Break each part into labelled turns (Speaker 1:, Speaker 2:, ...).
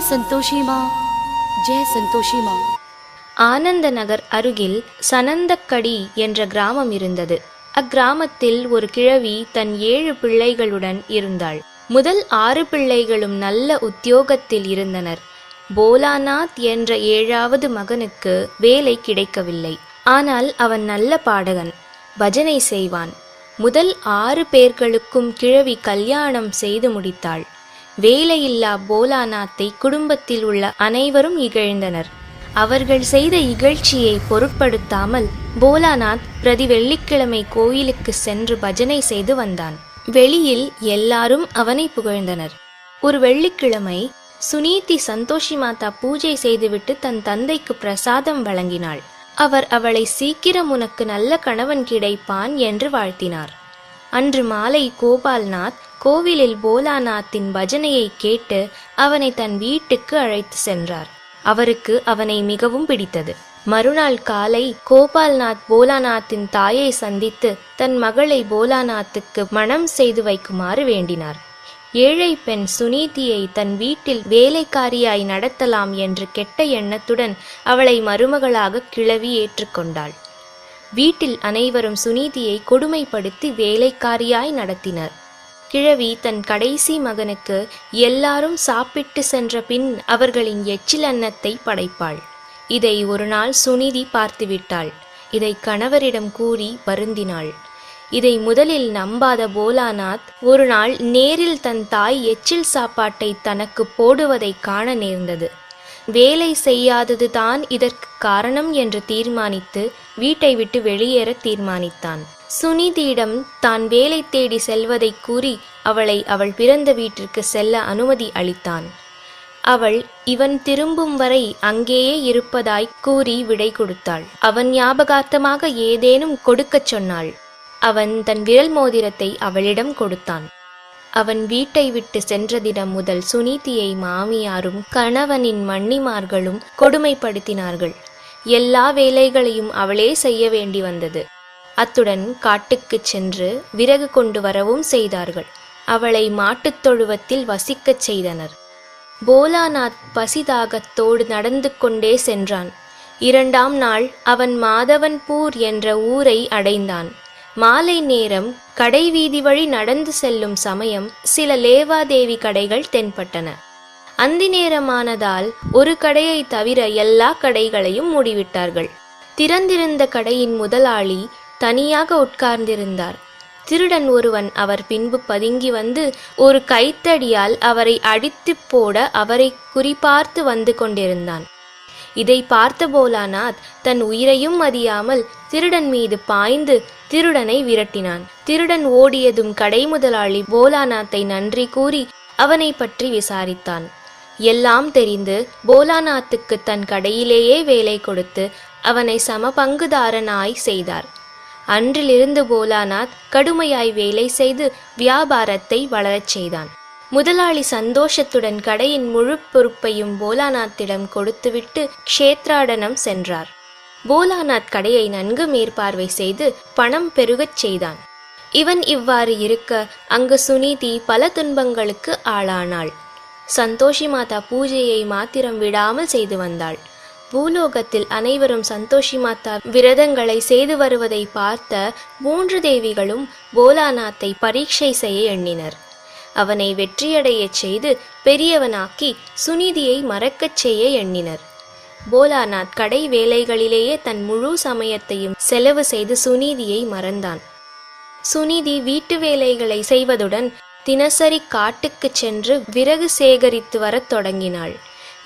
Speaker 1: संतोषी माँ, जय संतोषी माँ.
Speaker 2: ஆனந்த நகர் அருகில் சனந்தக்கடி என்ற கிராமம் இருந்தது. அக்கிராமத்தில் ஒரு கிழவி தன் 7 பிள்ளைகளுடன் இருந்தாள். முதல் 6 பிள்ளைகளும் நல்ல உத்தியோகத்தில் இருந்தனர். போலாநாத் என்ற 7வது மகனுக்கு வேலை கிடைக்கவில்லை. ஆனால் அவன் நல்ல பாடகன், பஜனை செய்வான். முதல் 6 பேர்களுக்கும் கிழவி கல்யாணம் செய்து முடித்தாள். வேலையில்லா போலாநாத்தை குடும்பத்தில் உள்ள அனைவரும் இகழ்ந்தனர். அவர்கள் செய்த இகழ்ச்சியை பொருட்படுத்தாமல் போலாநாத் பிரதி வெள்ளிக்கிழமை கோயிலுக்கு சென்று பஜனை செய்து வந்தான். வெளியில் எல்லாரும் அவனை புகழ்ந்தனர். ஒரு வெள்ளிக்கிழமை சுனீதி சந்தோஷி மாதா பூஜை செய்துவிட்டு தன் தந்தைக்கு பிரசாதம் வழங்கினாள். அவர் அவளை சீக்கிரம் உனக்கு நல்ல கணவன் கிடைப்பான் என்று வாழ்த்தினார். அன்று மாலை கோபால்நாத் கோவிலில் போலாநாத்தின் பஜனையை கேட்டு அவனை தன் வீட்டுக்கு அழைத்து சென்றார். அவருக்கு அவனை மிகவும் பிடித்தது. மறுநாள் காலை கோபால்நாத் போலாநாத்தின் தாயை சந்தித்து தன் மகளை போலாநாத்துக்கு மணம் செய்து வைக்குமாறு வேண்டினார். ஏழை பெண் சுனீதியை தன் வீட்டில் வேலைக்காரியாய் நடத்தலாம் என்று கெட்ட எண்ணத்துடன் அவளை மருமகளாக கிழவி ஏற்றுக்கொண்டாள். வீட்டில் அனைவரும் சுனீதியை கொடுமைப்படுத்தி வேலைக்காரியாய் நடத்தினர். கிழவி தன் கடைசி மகனுக்கு எல்லாரும் சாப்பிட்டு சென்ற பின் அவர்களின் எச்சில் அன்னத்தை படைப்பாள். இதை ஒரு நாள் சுனீதி பார்த்துவிட்டாள். இதை கணவரிடம் கூறி வருந்தினாள். இதை முதலில் நம்பாத போலாநாத் ஒரு நாள் நேரில் தன் தாய் எச்சில் சாப்பாட்டை தனக்கு போடுவதை காண நேர்ந்தது. வேலை செய்யாதது தான் இதற்கு காரணம் என்று தீர்மானித்து வீட்டை விட்டு வெளியேற தீர்மானித்தான். சுனீதியிடம் தான் வேலை தேடி செல்வதை கூறி அவளை அவள் பிறந்த வீட்டிற்கு செல்ல அனுமதி அளித்தான். அவள் இவன் திரும்பும் வரை அங்கேயே இருப்பதாய் கூறி விடை கொடுத்தாள். அவன் ஞாபகார்த்தமாக ஏதேனும் கொடுக்கச் சொன்னாள். அவன் தன் விரல் மோதிரத்தை அவளிடம் கொடுத்தான். அவன் வீட்டை விட்டு சென்ற தினம் முதல் சுனீதியை மாமியாரும் கணவனின் மன்னிமார்களும் கொடுமைப்படுத்தினார்கள். எல்லா வேலைகளையும் அவளே செய்ய வேண்டி வந்தது. அத்துடன் காட்டுக்குச் சென்று விறகு கொண்டு வரவும் செய்தார்கள். அவளை மாட்டுத் தொழுவத்தில் வசிக்கச் செய்தனர். போலாநாத் பசிதாகத்தோடு நடந்து கொண்டே சென்றான். 2ஆம் நாள் அவன் மாதவன்பூர் என்ற ஊரை அடைந்தான். மாலை நேரம் கடை வீதி வழி நடந்து செல்லும் சமயம் சில லேவாதேவி கடைகள் தென்பட்டன. அந்தி நேரமானதால் ஒரு கடையை தவிர எல்லா கடைகளையும் மூடிவிட்டார்கள். திறந்திருந்த கடையின் முதலாளி தனியாக உட்கார்ந்திருந்தார். திருடன் ஒருவன் அவர் பின்பு பதுங்கி வந்து ஒரு கைத்தடியால் அவரை அடித்து போட அவரை குறிபார்த்து வந்து கொண்டிருந்தான். இதை பார்த்த போலாநாத் தன் உயிரையும் மதியாமல் திருடன் மீது பாய்ந்து திருடனை விரட்டினான். திருடன் ஓடியதும் கடை முதலாளி போலாநாத்தை நன்றி கூறி அவனை பற்றி விசாரித்தான். எல்லாம் தெரிந்து போலாநாத்துக்கு தன் கடையிலேயே வேலை கொடுத்து அவனை சமபங்குதாரனாய் செய்தார். அன்றிலிருந்து போலாநாத் கடுமையாய் வேலை செய்து வியாபாரத்தை வளரச் செய்தான். முதலாளி சந்தோஷத்துடன் கடையின் முழு பொறுப்பையும் போலாநாத்திடம் கொடுத்துவிட்டு க்ஷேத்ராடனம் சென்றார். போலாநாத் கடையை நன்கு மேற்பார்வை செய்து பணம் பெருகச் செய்தான். இவன் இவ்வாறு இருக்க அங்கு சுனீதி பல துன்பங்களுக்கு ஆளானாள். சந்தோஷி மாதா பூஜையை மாத்திரம் விடாமல் செய்து வந்தாள். பூலோகத்தில் அனைவரும் சந்தோஷி மாதா விரதங்களை செய்து வருவதை பார்த்த 3 தேவிகளும் போலாநாத்தை பரீட்சை செய்ய எண்ணினர். அவனை வெற்றியடையச் செய்து பெரியவனாக்கி சுனீதியை மறக்கச் செய்ய எண்ணினர். போலாநாத் கடை வேலைகளிலேயே தன் முழு சமயத்தையும் செலவு செய்து சுனீதியை மறந்தான். சுனீதி வீட்டு வேலைகளை செய்வதுடன் தினசரி காட்டுக்குச் சென்று விறகு சேகரித்து வரத் தொடங்கினாள்.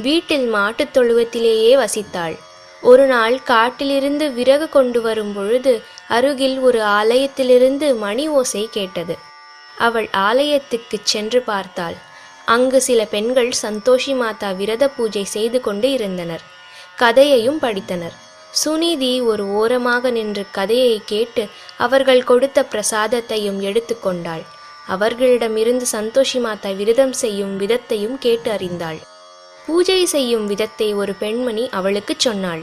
Speaker 2: வீட்டில் மாட்டுத் தொழுவத்திலேயே வசித்தாள். ஒரு நாள் காட்டிலிருந்து விறகு கொண்டு வரும் பொழுது அருகில் ஒரு ஆலயத்திலிருந்து மணி ஓசை கேட்டது. அவள் ஆலயத்துக்குச் சென்று பார்த்தாள். அங்கு சில பெண்கள் சந்தோஷி மாதா விரத பூஜை செய்து கொண்டு இருந்தனர். கதையையும் படித்தனர். சுனீதி ஒரு ஓரமாக நின்று கதையை கேட்டு அவர்கள் கொடுத்த பிரசாதத்தையும் எடுத்து கொண்டாள். அவர்களிடமிருந்து சந்தோஷி மாதா விரதம் செய்யும் விதத்தையும் கேட்டு அறிந்தாள். பூஜை செய்யும் விதத்தை ஒரு பெண்மணி அவளுக்கு சொன்னாள்.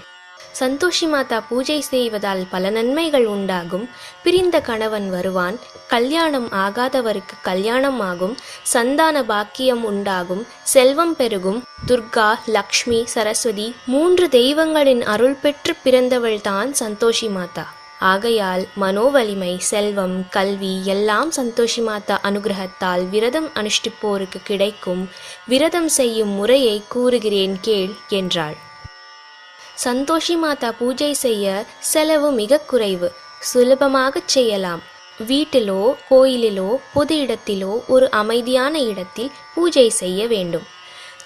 Speaker 2: சந்தோஷி மாதா பூஜை செய்வதால் பல நன்மைகள் உண்டாகும். பிரிந்த கணவன் வருவான், கல்யாணம் ஆகாதவருக்கு கல்யாணம் ஆகும், சந்தான பாக்கியம் உண்டாகும், செல்வம் பெருகும். துர்கா, லக்ஷ்மி, சரஸ்வதி 3 தெய்வங்களின் அருள் பெற்று பிறந்தவள்தான் சந்தோஷி மாதா. ஆகையால் மனோவலிமை, செல்வம், கல்வி எல்லாம் சந்தோஷி மாதா அனுகிரகத்தால் விரதம் அனுஷ்டிப்போருக்கு கிடைக்கும். விரதம் செய்யும் முறையை கூறுகிறேன் கேள் என்றாள். சந்தோஷி மாதா பூஜை செய்ய செலவு மிக குறைவு, சுலபமாகச் செய்யலாம். வீட்டிலோ கோயிலிலோ பொது இடத்திலோ ஒரு அமைதியான இடத்தில் பூஜை செய்ய வேண்டும்.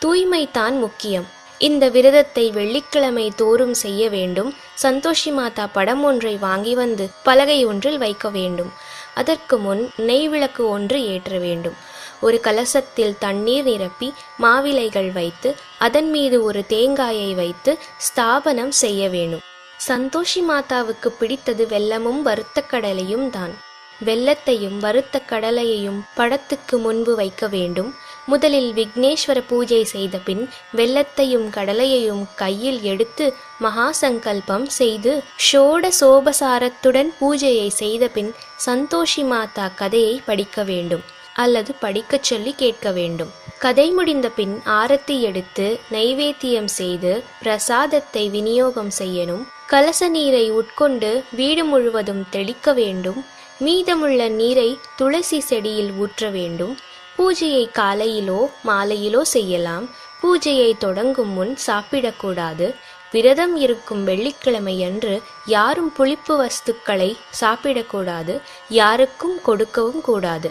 Speaker 2: தூய்மைதான் முக்கியம். இந்த விரதத்தை வெள்ளிக்கிழமை தோறும் செய்ய வேண்டும். சந்தோஷி மாதா படம் ஒன்றை வாங்கி வந்து பலகை ஒன்றில் வைக்க வேண்டும். அதற்கு முன் நெய் விளக்கு ஒன்று ஏற்ற வேண்டும். ஒரு கலசத்தில் தண்ணீர் நிரப்பி மாவிலைகள் வைத்து அதன் மீது ஒரு தேங்காயை வைத்து ஸ்தாபனம் செய்ய வேண்டும். சந்தோஷி மாதாவுக்கு பிடித்தது வெல்லமும் வறுத்த கடலையும் தான். வெல்லத்தையும் வறுத்த கடலையையும் படத்துக்கு முன்பு வைக்க வேண்டும். முதலில் விக்னேஸ்வர பூஜை செய்த பின் வெல்லத்தையும் கடலையையும் கையில் எடுத்து மகா சங்கல்பம் செய்து ஷோடசோபசாரத்துடன் பூஜையை செய்த பின் சந்தோஷி மாதா கதையை படிக்க வேண்டும் அல்லது படிக்கச் சொல்லி கேட்க வேண்டும். கதை முடிந்த பின் ஆரத்தி எடுத்து நைவேத்தியம் செய்து பிரசாதத்தை விநியோகம் செய்யணும். கலச நீரை உட்கொண்டு வீடு முழுவதும் தெளிக்க வேண்டும். மீதமுள்ள நீரை துளசி செடியில் ஊற்ற வேண்டும். பூஜையை காலையிலோ மாலையிலோ செய்யலாம். பூஜையை தொடங்கும் முன் சாப்பிடக்கூடாது. விரதம் இருக்கும் வெள்ளிக்கிழமையன்று யாரும் புளிப்பு வஸ்துக்களை சாப்பிடக்கூடாது. யாருக்கும் கொடுக்கவும் கூடாது.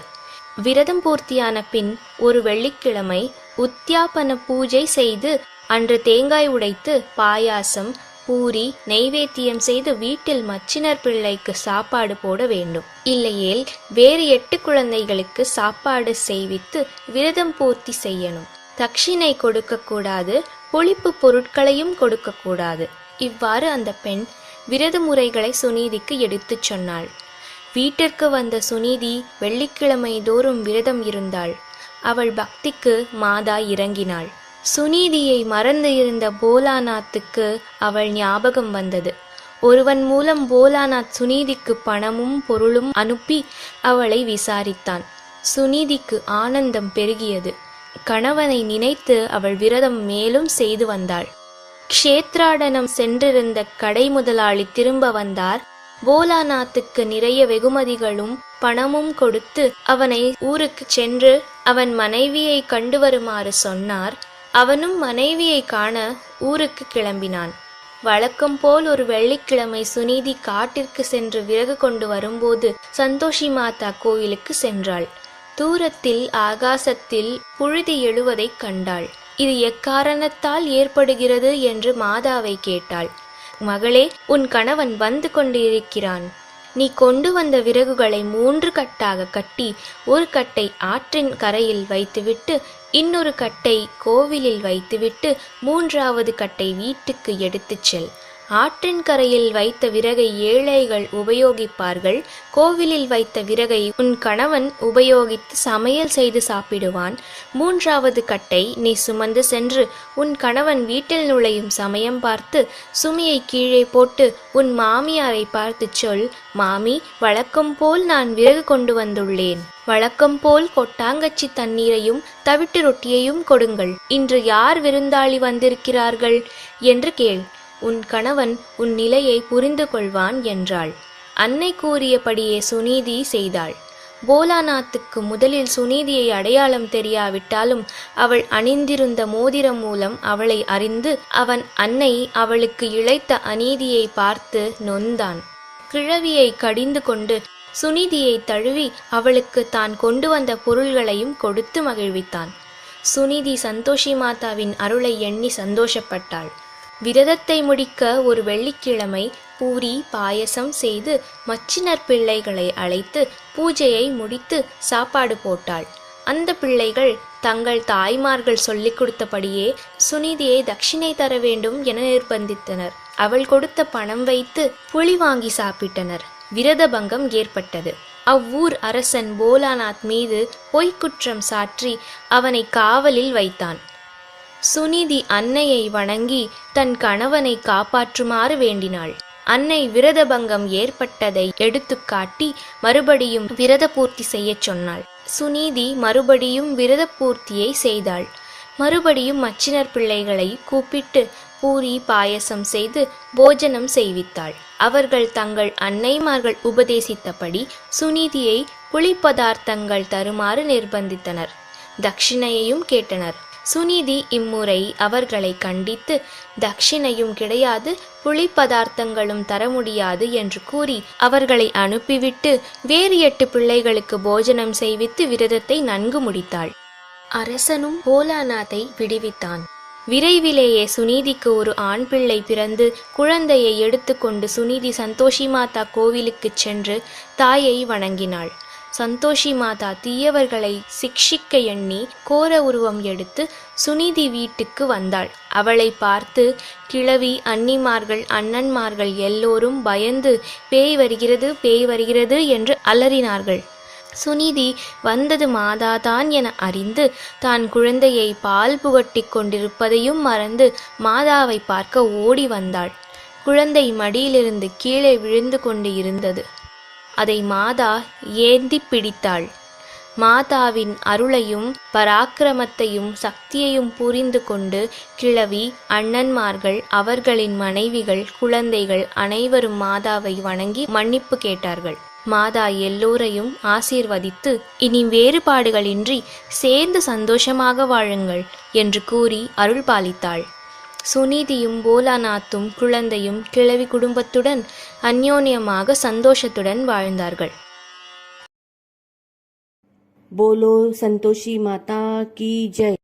Speaker 2: விரதம் பூர்த்தியான பின் ஒரு வெள்ளிக்கிழமை உத்தியாபன பூஜை செய்து அன்று தேங்காய் உடைத்து பாயாசம், பூரி, நெய்வேத்தியம் செய்து வீட்டில் மச்சினர் பிள்ளைக்கு சாப்பாடு போட வேண்டும். இல்லையேல் வேறு 8 குழந்தைகளுக்கு சாப்பாடு செய்வித்து விரதம் பூர்த்தி செய்யணும். தட்சிணை கொடுக்கக்கூடாது. புளிப்பு பொருட்களையும் கொடுக்கக்கூடாது. இவ்வாறு அந்த பெண் விரத முறைகளை சுனீதிக்கு எடுத்துச் சொன்னாள். வீட்டிற்கு வந்த சுனீதி வெள்ளிக்கிழமை தோறும் விரதம் இருந்தாள். அவள் பக்திக்கு மாதா இறங்கினாள். சுனீதியை மறந்து இருந்த போலாநாத்துக்கு அவள் ஞாபகம் வந்தது. ஒருவன் மூலம் போலாநாத் சுனீதிக்கு பணமும் பொருளும் அனுப்பி அவளை விசாரித்தான். சுனீதிக்கு ஆனந்தம் பெருகியது. கணவனை நினைத்து அவள் விரதம் மேலும் செய்து வந்தாள். க்ஷேத்ராடனம் சென்றிருந்த கடை முதலாளி திரும்ப வந்தார். போலாநாத்துக்கு நிறைய வெகுமதிகளும் பணமும் கொடுத்து அவனை ஊருக்கு சென்று அவன் மனைவியை கண்டு வருமாறு சொன்னார். அவனும் மனைவியை காண ஊருக்கு கிளம்பினான். வழக்கம் போல் ஒரு வெள்ளிக்கிழமை சுனீதி காட்டிற்கு சென்று விறகு கொண்டு வரும்போது சந்தோஷி மாதா கோயிலுக்கு சென்றாள். தூரத்தில் ஆகாசத்தில் புழுதி எழுவதைக் கண்டாள். இது எக்காரணத்தால் ஏற்படுகிறது என்று மாதாவை கேட்டாள். மகளே, உன் கணவன் வந்து கொண்டிருக்கிறான். நீ கொண்டு வந்த விறகுகளை 3 கட்டாக கட்டி ஒரு கட்டை ஆற்றின் கரையில் வைத்துவிட்டு இன்னொரு கட்டை கோவிலில் வைத்துவிட்டு 3வது கட்டை வீட்டுக்கு எடுத்துச் செல். ஆற்றின் கரையில் வைத்த விறகை ஏழைகள் உபயோகிப்பார்கள். கோவிலில் வைத்த விறகை உன் கணவன் உபயோகித்து சமையல் செய்து சாப்பிடுவான். 3வது கட்டை நீ சுமந்து சென்று உன் கணவன் வீட்டில் நுழையும் சமயம் பார்த்து சுமையை கீழே போட்டு உன் மாமியாரை பார்த்து சொல், மாமி, வழக்கம் போல் நான் விறகு கொண்டு வந்துள்ளேன். வழக்கம் போல் கொட்டாங்கச்சி தண்ணீரையும் தவிட்டு ரொட்டியையும் கொடுங்கள். இன்று யார் விருந்தாளி வந்திருக்கிறார்கள் என்று கேள். உன் கணவன் உன் நிலையை புரிந்து கொள்வான் என்றாள். அன்னை கூறியபடியே சுனீதி செய்தாள். போலாநாத்துக்கு முதலில் சுனீதியை அடையாளம் தெரியாவிட்டாலும் அவள் அணிந்திருந்த மோதிரம் மூலம் அவளை அறிந்து அவன் அன்னை அவளுக்கு இழைத்த அநீதியை பார்த்து நொந்தான். கிழவியை கடிந்து கொண்டு சுனீதியை தழுவி அவளுக்கு தான் கொண்டு வந்த பொருள்களையும் கொடுத்து மகிழ்வித்தான். சுனீதி சந்தோஷி மாதாவின் அருளை எண்ணி சந்தோஷப்பட்டாள். விரதத்தை முடிக்க ஒரு வெள்ளிக்கிழமை பூரி பாயசம் செய்து மச்சினர் பிள்ளைகளை அழைத்து பூஜையை முடித்து சாப்பாடு போட்டாள். அந்த பிள்ளைகள் தங்கள் தாய்மார்கள் சொல்லிக் கொடுத்தபடியே சுனீதியை தட்சிணை தர வேண்டும் என நிர்பந்தித்தனர். அவள் கொடுத்த பணம் வைத்து புளி வாங்கி சாப்பிட்டனர். விரத பங்கம் ஏற்பட்டது. அவ்வூர் அரசன் போலாநாத் மீது பொய்க்குற்றம் சாற்றி அவனை காவலில் வைத்தான். சுனிதி அன்னையை வணங்கி தன் கணவனை காப்பாற்றுமாறு வேண்டினாள். அன்னை விரதபங்கம் ஏற்பட்டதை எடுத்துக்காட்டி மறுபடியும் விரத பூர்த்தி செய்யச் சொன்னாள். சுனிதி மறுபடியும் விரத பூர்த்தியை செய்தாள். மறுபடியும் மச்சினர் பிள்ளைகளை கூப்பிட்டு பூரி பாயசம் செய்து போஜனம் செய்வித்தாள். அவர்கள் தங்கள் அன்னைமார்கள் உபதேசித்தபடி சுனிதியை புளிப்பதார்த்தங்கள் தருமாறு நிர்பந்தித்தனர். தட்சிணையையும் கேட்டனர். சுனிதி இம்முறை அவர்களை கண்டித்து தட்சிணையும் கிடையாது, புளிப்பதார்த்தங்களும் தர முடியாது என்று கூறி அவர்களை அனுப்பிவிட்டு வேறு 8 பிள்ளைகளுக்கு போஜனம் செய்வித்து விரதத்தை நன்கு முடித்தாள். அரசனும் போலாநாத்தை விடுவித்தான். விரைவிலேயே சுனிதிக்கு ஒரு ஆண் பிள்ளை பிறந்து குழந்தையை எடுத்துக்கொண்டு சுனிதி சந்தோஷி மாதா கோவிலுக்குச் சென்று தாயை வணங்கினாள். சந்தோஷி மாதா தீயவர்களை சிக்ஷிக்க எண்ணி கோர உருவம் எடுத்து சுனிதி வீட்டுக்கு வந்தாள். அவளை பார்த்து கிழவி, அன்னிமார்கள், அண்ணன்மார்கள் எல்லோரும் பயந்து பேய் வருகிறது, பேய் வருகிறது என்று அலறினார்கள். சுனிதி வந்தது மாதாதான் என அறிந்து தான் குழந்தையை பால் புகட்டி கொண்டிருப்பதையும் மறந்து மாதாவை பார்க்க ஓடி வந்தாள். குழந்தை மடியிலிருந்து கீழே விழுந்து கொண்டு இருந்தது. அதை மாதா ஏந்தி பிடித்தாள். மாதாவின் அருளையும் பராக்கிரமத்தையும் சக்தியையும் புரிந்து கொண்டு கிழவி, அண்ணன்மார்கள், அவர்களின் மனைவிகள், குழந்தைகள் அனைவரும் மாதாவை வணங்கி மன்னிப்பு கேட்டார்கள். மாதா எல்லோரையும் ஆசீர்வதித்து இனி வேறுபாடுகளின்றி சேர்ந்து சந்தோஷமாக வாழுங்கள் என்று கூறி அருள் பாலித்தாள். சுனிதியும் போலாநாத்தும் குழந்தையும் கிழவி குடும்பத்துடன் அந்யோன்யமாக சந்தோஷத்துடன் வாழ்ந்தார்கள்.
Speaker 1: बोलो संतोषी माता की जय।